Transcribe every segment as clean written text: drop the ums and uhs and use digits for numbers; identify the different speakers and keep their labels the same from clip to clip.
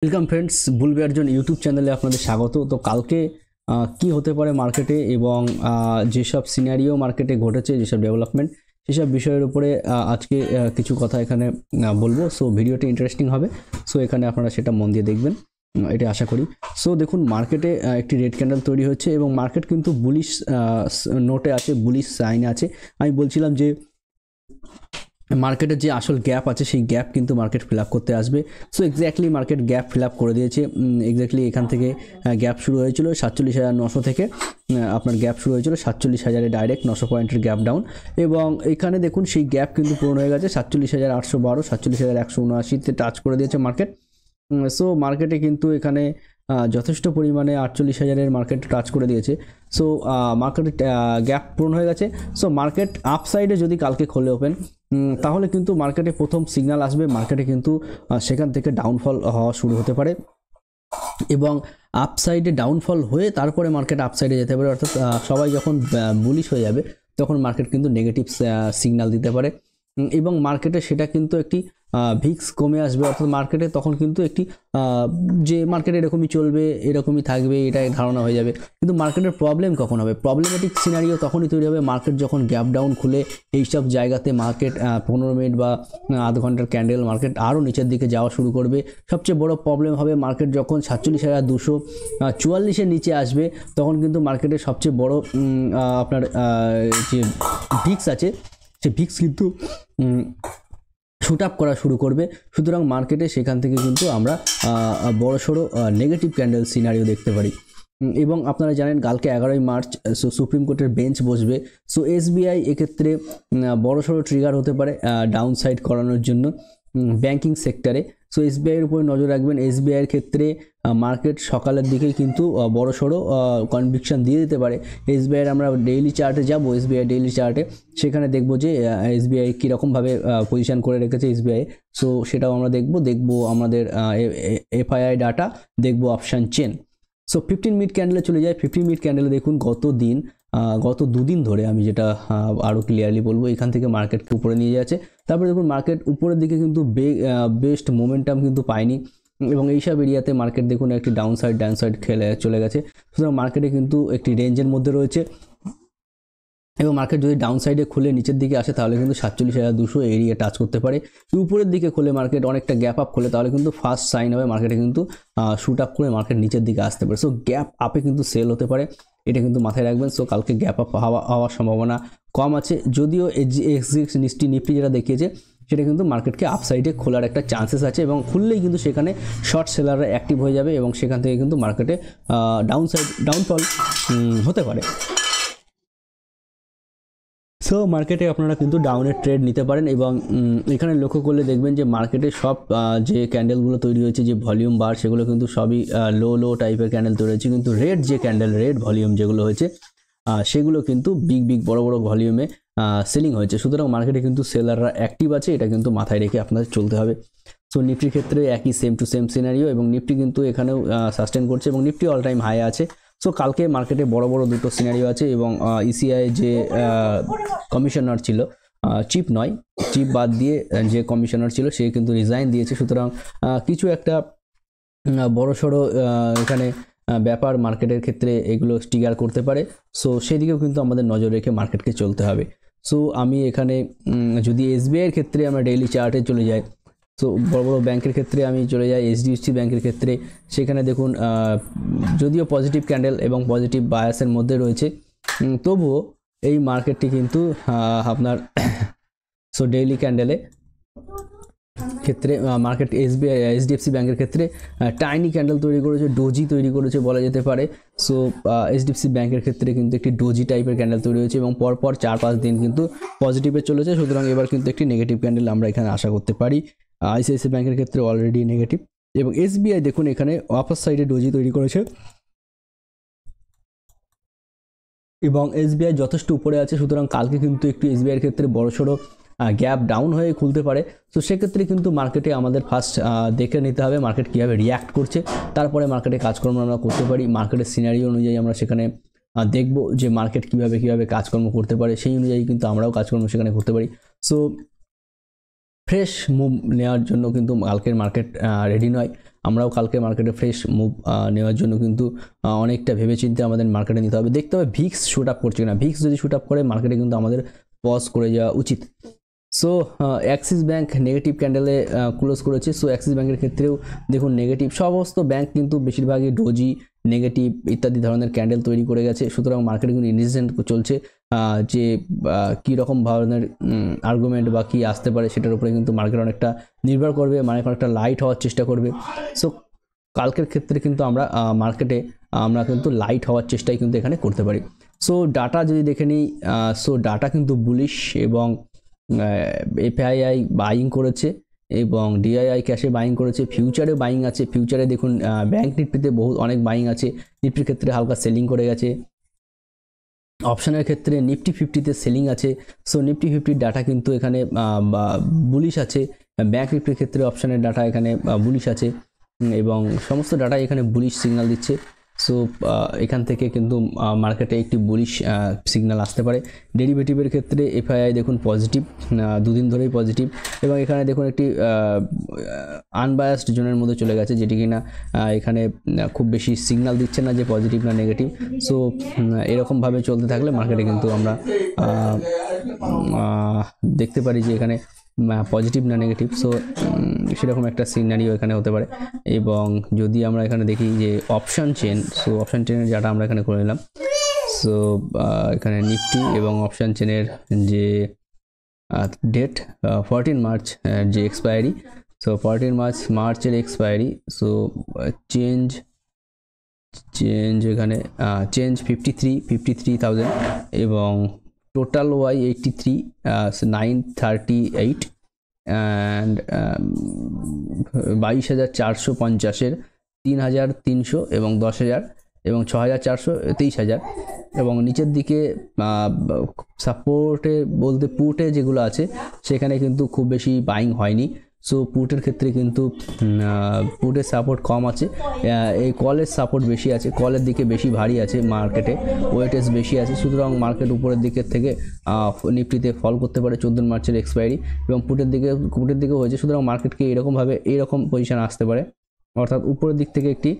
Speaker 1: Welcome friends, বুলবে Arjun YouTube চ্যানেলে আপনাদের স্বাগত। তো কালকে কি হতে পারে মার্কেটে এবং যেসব সিনারিও মার্কেটে ঘটেছে, যেসব ডেভেলপমেন্ট, সেসব বিষয়ের উপরে আজকে কিছু কথা এখানে বলবো। সো ভিডিওটি ইন্টারেস্টিং হবে। সো এখানে আপনারা সেটা মন দিয়ে দেখবেন, এটা আশা করি। সো দেখুন, মার্কেটে একটি রেড ক্যান্ডেল তৈরি হচ্ছে এবং মার্কেট কিন্তু বুলিশ নোটে আছে, বুলিশ সাইনে আছে। আমি বলছিলাম যে মার্কেটের যে আসল গ্যাপ আছে সেই গ্যাপ কিন্তু মার্কেট ফিল আপ করতে আসবে। So exactly market gap fill up করে দিয়েছে। এক্স্যাক্টলি এখান থেকে গ্যাপ শুরু হয়েছিল 47,900 থেকে। আপনার গ্যাপ শুরু হয়েছিল 47,000-এ, ডাইরেক্ট 900 পয়েন্টের গ্যাপ ডাউন। এবং এখানে দেখুন সেই গ্যাপ কিন্তু পূরণ হয়ে গেছে। 47,812, 47,179-তে টাচ করে দিয়েছে মার্কেট। সো মার্কেটে কিন্তু এখানে যথেষ্ট পরিমাণে 48,000-এর মার্কেট টাচ করে দিয়েছে। সো মার্কেটের গ্যাপ পূরণ হয়ে গেছে। সো মার্কেট আপসাইডে যদি কালকে খোলে ওপেন, তাহলে কিন্তু মার্কেটে প্রথম সিগন্যাল আসবে, মার্কেটে কিন্তু সেখান থেকে ডাউনফল হওয়া শুরু হতে পারে এবং আপসাইডে ডাউনফল হয়ে তারপরে মার্কেট আপসাইডে যেতে পারে। অর্থাৎ সবাই যখন বুলিশ হয়ে যাবে তখন মার্কেট কিন্তু নেগেটিভ সিগন্যাল দিতে পারে এবং মার্কেটে সেটা কিন্তু একটি ভিক্স কমে আসবে। অর্থাৎ মার্কেটে তখন কিন্তু একটি যে মার্কেট এরকমই চলবে, এরকমই থাকবে, এটাই ধারণা হয়ে যাবে। কিন্তু মার্কেটের প্রবলেম কখন হবে, প্রবলেমেটিক সিনারিও তখনই তৈরি হবে মার্কেট যখন গ্যাপ ডাউন খুলে এইসব জায়গাতে মার্কেট 15 মিনিট বা আধ ঘন্টার ক্যান্ডেল মার্কেট আরও নিচের দিকে যাওয়া শুরু করবে। সবচেয়ে বড় প্রবলেম হবে মার্কেট যখন 47,244-এর নিচে আসবে, তখন কিন্তু মার্কেটের সবচেয়ে বড় আপনার যে ভিক্স আছে সে ভিক্স কিন্তু শুট আপ করা শুরু করবে। সুতরাং মার্কেটে সেখান থেকে কিন্তু আমরা বড়সড় নেগেটিভ ক্যান্ডেল সিনারিও দেখতে পারি। এবং আপনারা জানেন কালকে 11ই মার্চ সুপ্রিম কোর্টের বেঞ্চ বসবে। সো এসবিআই এক্ষেত্রে বড়সড় ট্রিগার হতে পারে ডাউন সাইড করানোর জন্য ব্যাংকিং সেক্টরে। সো এসবিআইয়ের উপরে নজর রাখবেন। এসবিআইয়ের ক্ষেত্রে মার্কেট সকালের দিকেই কিন্তু বড়সড় কনভিকশন দিয়ে দিতে পারে। এসবিআইয়ের আমরা ডেইলি চার্টে যাব, এসবিআই ডেইলি চার্টে সেখানে দেখব যে এসবিআই কীরকমভাবে পজিশন করে রেখেছে এসবিআই। সো সেটাও আমরা দেখব আমাদের এফআইআই ডাটা, দেখব অপশান চেন। সো 15 মিনিট ক্যান্ডেলে চলে যায়। 15 মিনিট ক্যান্ডেলে দেখুন গত দুদিন ধরে, আমি যেটা আরও ক্লিয়ারলি বলবো, এখান থেকে মার্কেটকে উপরে নিয়ে যাচ্ছে। তারপরে দেখুন মার্কেট উপরের দিকে কিন্তু বেস্ট মোমেন্টাম কিন্তু পায়নি এবং এইসব এরিয়াতে মার্কেট দেখুন একটি ডাউন সাইড খেলে চলে গেছে। সুতরাং মার্কেটে কিন্তু একটি রেঞ্জের মধ্যে রয়েছে এবং মার্কেট যদি ডাউন সাইডে খুলে নিচের দিকে আসে তাহলে কিন্তু 47,200 এরিয়া টাচ করতে পারে। উপরের দিকে খুলে মার্কেট অনেকটা গ্যাপ আপ খুলে তাহলে কিন্তু ফার্স্ট সাইন হবে মার্কেটে কিন্তু শুট আপ করে মার্কেট নিচের দিকে আসতে পারে। সো গ্যাপ আপে কিন্তু সেল হতে পারে, এটা কিন্তু মাথায় রাখবেন। সো কালকে গ্যাপ আপ হওয়ার সম্ভাবনা কম আছে, যদিও এক্সিক্স নিফটি যেটা দেখিয়েছে সেটা কিন্তু মার্কেটকে আপসাইডে খোলার একটা চান্সেস আছে এবং খুললেই কিন্তু সেখানে শর্ট সেলাররা অ্যাক্টিভ হয়ে যাবে এবং সেখান থেকে কিন্তু মার্কেটে ডাউনফল হতে পারে। সো মার্কেটে আপনারা কিন্তু ডাউনের ট্রেড নিতে পারেন এবং এখানে লক্ষ্য করলে দেখবেন যে মার্কেটে সব যে ক্যান্ডেলগুলো তৈরি হয়েছে, যে ভলিউম বার, সেগুলো কিন্তু সবই লো টাইপের ক্যান্ডেল তৈরি হয়েছে। কিন্তু রেড ভলিউম যেগুলো হয়েছে সেগুলো কিন্তু বড় ভলিউমে সেলিং হয়েছে। সুতরাং মার্কেটে কিন্তু সেলাররা অ্যাক্টিভ আছে, এটা কিন্তু মাথায় রেখে আপনাদের চলতে হবে। সো নিফটির ক্ষেত্রে একই সেম টু সেম সিনারিও এবং নিফটি কিন্তু এখানেও সাস্টেন করছে এবং নিফটি অল টাইম হাই আছে। সো কালকে মার্কেটে বড় দুটো সিনারিও আছে এবং ইসিআই যে কমিশনার ছিল, চিফ বাদ দিয়ে যে কমিশনার ছিল সে কিন্তু রিজাইন দিয়েছে। সুতরাং কিছু একটা বড়সড় এখানে ব্যাপার মার্কেটের ক্ষেত্রে এগুলো ট্রিগার করতে পারে। সো সেদিকেও কিন্তু আমাদের নজর রেখে মার্কেটকে চলতে হবে। সো আমি এখানে যদি এসবিআইয়ের ক্ষেত্রে আমরা ডেইলি চার্টে চলে যাই, তো বড় ব্যাংকের ক্ষেত্রে আমি চলে যাই এইচডিএফসি ব্যাংকের ক্ষেত্রে, সেখানে দেখুন যদিও পজিটিভ ক্যান্ডেল এবং পজিটিভ বায়াসের মধ্যে রয়েছে, তবুও এই মার্কেটটি কিন্তু আপনার সো ডেইলি ক্যান্ডেলে ক্ষেত্রে মার্কেট এইচডিএফসি ব্যাংকের ক্ষেত্রে টাইনি ক্যান্ডেল তৈরি করেছে, ডোজি তৈরি করেছে বলা যেতে পারে। সো এইচডিএফসি ব্যাংকের ক্ষেত্রে কিন্তু একটি ডোজি টাইপের ক্যান্ডেল তৈরি হয়েছে এবং পরপর 4-5 দিন কিন্তু পজিটিভে চলেছে। সুতরাং এবার কিন্তু একটি নেগেটিভ ক্যান্ডেল আমরা এখানে আশা করতে পারি। আইসিআইসিআই ব্যাংকের ক্ষেত্রে অলরেডি নেগেটিভ এবং এসবিআই দেখুন এখানে আপার সাইডে ডোজি তৈরি করেছে এবং এসবিআই যথেষ্ট উপরে আছে। সুতরাং কালকে কিন্তু একটু এসবিআইয়ের ক্ষেত্রে বড়সড় গ্যাপ ডাউন হয়ে খুলতে পারে। তো সেক্ষেত্রে কিন্তু মার্কেটে আমাদের ফার্স্ট দেখে নিতে হবে মার্কেট কীভাবে রিয়াক্ট করছে, তারপরে মার্কেটে কাজকর্ম আমরা করতে পারি। মার্কেটের সিনারিও অনুযায়ী আমরা সেখানে দেখব যে মার্কেট কীভাবে কাজকর্ম করতে পারে, সেই অনুযায়ী কিন্তু আমরাও কাজকর্ম সেখানে করতে পারি। সো ফ্রেশ মুভ নেওয়ার জন্য কিন্তু কালকের মার্কেট রেডি নয়। আমরাও কালকে মার্কেটে ফ্রেশ মুভ নেওয়ার জন্য কিন্তু অনেকটা ভেবেচিন্তে আমাদের মার্কেটে নিতে হবে। দেখতে হবে ভিক্স শুট আপ করছে কিনা। ভিক্স যদি শুট আপ করে মার্কেটে কিন্তু আমাদের পজ করে যাওয়া উচিত। সো অ্যাক্সিস ব্যাংক নেগেটিভ ক্যান্ডেলে ক্লোজ করেছে। সো অ্যাক্সিস ব্যাংকের ক্ষেত্রেও দেখুন নেগেটিভ, সমস্ত ব্যাংক কিন্তু বেশিরভাগই ডোজি, নেগেটিভ ইত্যাদি ধরনের ক্যান্ডেল তৈরি করে গেছে। সুতরাং মার্কেটে কিন্তু ইনডিসেন্ট চলছে, যে কী রকম ধরনের আর্গুমেন্ট বা কী আসতে পারে সেটার উপরে কিন্তু মার্কেট অনেকটা নির্ভর করবে, মানে অনেকটা লাইট হওয়ার চেষ্টা করবে। সো কালকের ক্ষেত্রে কিন্তু আমরা মার্কেটে আমরা কিন্তু লাইট হওয়ার চেষ্টাই কিন্তু এখানে করতে পারি। সো ডাটা যদি দেখে নিই, সো ডাটা কিন্তু বুলিশ, এবং এফআইআই বাইং করেছে এবং ডিআইআই ক্যাশে বাইং করেছে, ফিউচারে বাইং আছে। ফিউচারে দেখুন ব্যাংক নিফটিতে অনেক বাইং আছে, নিফটির ক্ষেত্রে হালকা সেলিং করে গেছে। অপশানের ক্ষেত্রে নিফটি 50-তে সেলিং আছে। সো নিফটি 50 ডাটা কিন্তু এখানে বুলিশ আছে। ব্যাংক নিফটির ক্ষেত্রে অপশানের ডাটা এখানে বুলিশ আছে, এবং সমস্ত ডাটা এখানে বুলিশ সিগন্যাল দিচ্ছে। সো এখান থেকে কিন্তু মার্কেটে একটি বুলিশ সিগন্যাল আসতে পারে। ডেরিভেটিভের ক্ষেত্রে এফআইআই দেখুন পজিটিভ, দুদিন ধরেই পজিটিভ, এবং এখানে দেখুন একটি আনবায়াসড জোনের মধ্যে চলে গেছে, যেটি কিনা এখানে খুব বেশি সিগন্যাল দিচ্ছে না যে পজিটিভ না নেগেটিভ। সো এরকমভাবে চলতে থাকলে মার্কেটে কিন্তু আমরা দেখতে পারি যে এখানে পজিটিভ না নেগেটিভ। সো সেরকম একটা সিনারিও এখানে হতে পারে। এবং যদি আমরা এখানে দেখি যে অপশান চেন, সো অপশান চেনের যেটা আমরা এখানে করে নিলাম। সো এখানে নিফটি এবং অপশান চেনের যে ডেট 14 মার্চ যে এক্সপায়ারি, সো 14 মার্চের এক্সপায়ারি। সো চেঞ্জ এখানে চেঞ্জ 53,000 এবং টোটাল ওয়াই 83, 938 অ্যান্ড 22,450-এর 3,300 এবং 10,000 এবং 6,400, 23,000। এবং নিচের দিকে সাপোর্টে বলতে পুটে যেগুলো আছে সেখানে কিন্তু খুব বেশি বাইং হয়নি। সো পুটের ক্ষেত্রে কিন্তু পুটের সাপোর্ট কম আছে, এই কলের সাপোর্ট বেশি আছে, কলের দিকে বেশি ভারী আছে, মার্কেটে ওয়েটেজ বেশি আছে। সুতরাং মার্কেট উপরের দিকের থেকে নিফটিতে ফল করতে পারে 14 মার্চের এক্সপায়ারি, এবং পুটের দিকে হয়েছে। সুতরাং মার্কেটকে এইরকম পজিশন আসতে পারে, অর্থাৎ উপরের দিক থেকে একটি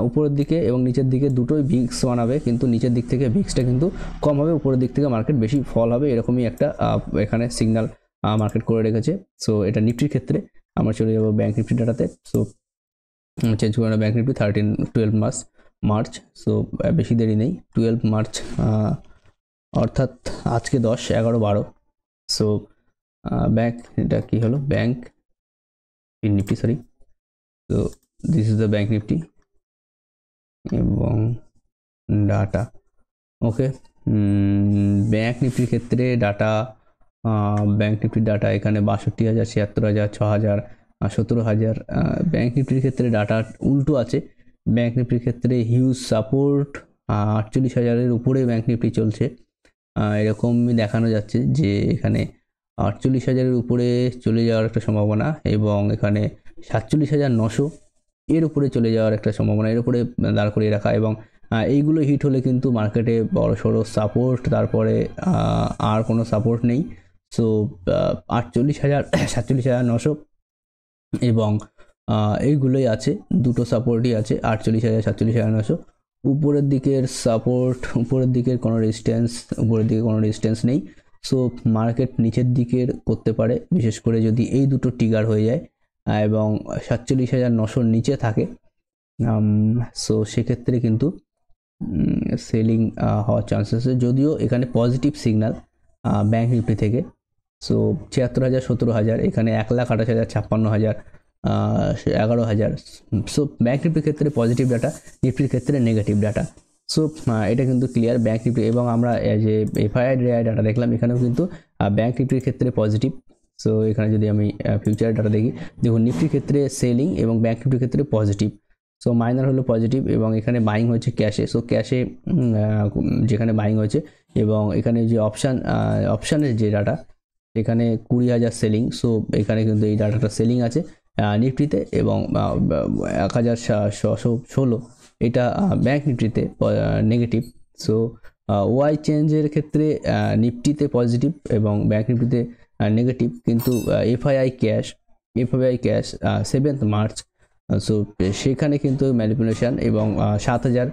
Speaker 1: উপরের দিকে এবং নিচের দিকে দুটোই ভিক্স বানাবে, কিন্তু নিচের দিক থেকে ভিক্সটা কিন্তু কম হবে, উপরের দিক থেকে মার্কেট বেশি ফল হবে, এরকমই একটা এখানে সিগন্যাল মার্কেট করে রেখেছে। সো এটা নিফটির ক্ষেত্রে। আমরা চলে যাবো ব্যাংক নিফটি ডাটাতে। সো চেঞ্জ করে না ব্যাংক নিফটি 12 মার্চ। সো বেশি দেরি নেই, 12 মার্চ অর্থাৎ আজকে 10, 11, 12। সো ব্যাংক, এটা কি হলো bank Nifty, sorry. So this is the bank Nifty এবং ডাটা। ওকে, ব্যাংক নিফটির ক্ষেত্রে ডাটা, ব্যাংক নিফটির ডাটা এখানে 62,000, 76,000, 6,000, 17,000। ব্যাংক নিফটির ক্ষেত্রে ডাটা উল্টো আছে। ব্যাংক নিফটির ক্ষেত্রে হিউজ সাপোর্ট 48,000-এর উপরে ব্যাংক নিফটি চলছে, এরকমই দেখানো যাচ্ছে যে এখানে 48,000-এর উপরে চলে যাওয়ার একটা সম্ভাবনা, এবং এখানে 47,900 এর উপরে চলে যাওয়ার একটা সম্ভাবনা, এর উপরে দাঁড় করিয়ে রাখা। এবং এইগুলো হিট হলে কিন্তু মার্কেটে বড় সড়ো সাপোর্ট, তারপরে আর কোনো সাপোর্ট নেই। সো 48,000, 47,900 এবং এইগুলোই আছে, দুটো সাপোর্টই আছে, 48,000, 47,900। উপরের দিকের সাপোর্ট, উপরের দিকের কোনো রেজিস্ট্যান্স নেই। সো মার্কেট নিচের দিকের করতে পারে, বিশেষ করে যদি এই দুটো ট্রিগার হয়ে যায় এবং 47,900-র নিচে থাকে। সো সেক্ষেত্রে কিন্তু সেলিং হওয়ার চান্সেস আছে, যদিও এখানে পজিটিভ সিগন্যাল ব্যাংক নিফটি থেকে। সো 76,000, 17,000, এখানে 1,28,000, 56,000, 11,000। সো ব্যাংক নিফটির ক্ষেত্রে পজিটিভ ডাটা, নিফটির ক্ষেত্রে নেগেটিভ ডাটা। সো এটা কিন্তু ক্লিয়ার ব্যাংক নিফটি। এবং আমরা যে এফআইআই ডাটা দেখলাম, এখানেও কিন্তু ব্যাংক নিফটির ক্ষেত্রে পজিটিভ। সো এখানে যদি আমি ফিউচার ডাটা দেখি, দেখুন নিফটির ক্ষেত্রে সেলিং এবং ব্যাংক নিফটির ক্ষেত্রে পজিটিভ। সো মাইনার হলো পজিটিভ, এবং এখানে বাইং হয়েছে ক্যাশে। সো ক্যাশে যেখানে বাইং হয়েছে, এবং এখানে যে অপশানের যে ডাটা, এখানে 20,000 সেলিং। সো এখানে কিন্তু এই ডাটাটা সেলিং আছে নিফটিতে, এবং 1,616 এটা ব্যাংক নিফটিতে নেগেটিভ। সো ওয়াই চেঞ্জের ক্ষেত্রে নিফটিতে পজিটিভ এবং ব্যাংক নিফটিতে নেগেটিভ, কিন্তু FII cash 7th March, so সেখানে কিন্তু ম্যানিপুলেশন এবং 7,000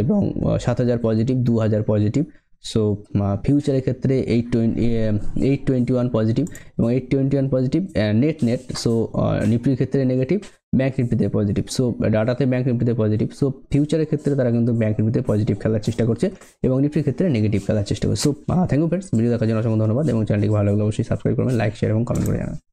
Speaker 1: এবং 7,000 পজিটিভ, 2,000 পজিটিভ। সো ফিউচারের ক্ষেত্রে 821 পজিটিভ এবং 821 পজিটিভ নেট। সো নিফটির ক্ষেত্রে নেগেটিভ, ব্যাঙ্ক নিফটিতে পজিটিভ। সো ডাটাতে ব্যাঙ্ক নিফটিতে পজিটিভ। সো ফিউচারের ক্ষেত্রে তারা কিন্তু ব্যাঙ্ক নিফটিতে পজিটিভ খেলার চেষ্টা করছে এবং নিফটির ক্ষেত্রে নেগেটিভ খেলার চেষ্টা করছে। So thank you friends, video দেখার জন্য অসংখ্য ধন্যবাদ এবং চ্যানেলটিকে ভালো লাগলে অবশ্যই সাবস্ক্রাইব করবেন, লাইক, শেয়ার এবং কমেন্ট করে জানাবেন।